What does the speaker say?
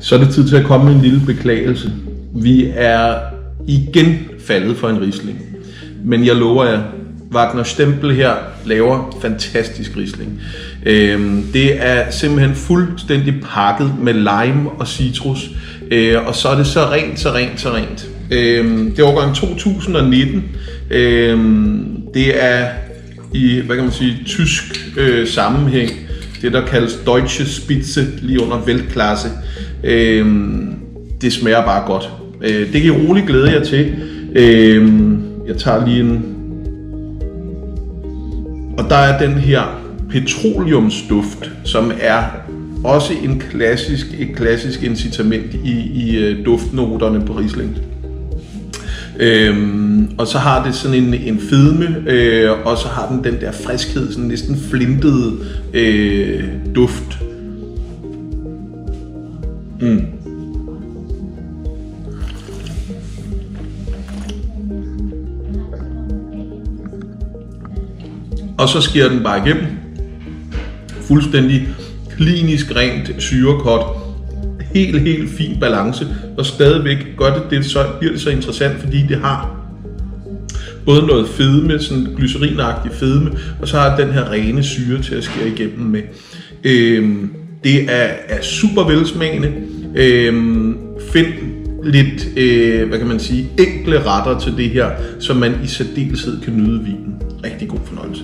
Så er det tid til at komme med en lille beklagelse. Vi er igen faldet for en Riesling. Men jeg lover jer, Wagner Stempel her laver fantastisk Riesling. Det er simpelthen fuldstændig pakket med lime og citrus. Og så er det så rent. Det er årgang 2019. Det er i, hvad kan man sige, tysk sammenhæng. Det der kaldes Deutsche Spitze, lige under Weltklasse. Det smager bare godt. Det kan I roligt glæde jer til. Jeg tager lige en. Og der er den her petroleumsduft, som er også et klassisk incitament i duftnoterne på Riesling. Og så har det sådan en fedme, og så har den der friskhed, sådan næsten flintede duft. Og så sker den bare igennem. Fuldstændig klinisk rent syrekort. Helt fin balance. Og stadigvæk så bliver det så interessant, fordi det har både noget fedme, sådan glycerinagtig fedme, og så har den her rene syre til at skære igennem med. Det er super velsmagende. Find lidt, hvad kan man sige, enkle retter til det her, så man i særdeleshed kan nyde vinen. Rigtig god fornøjelse.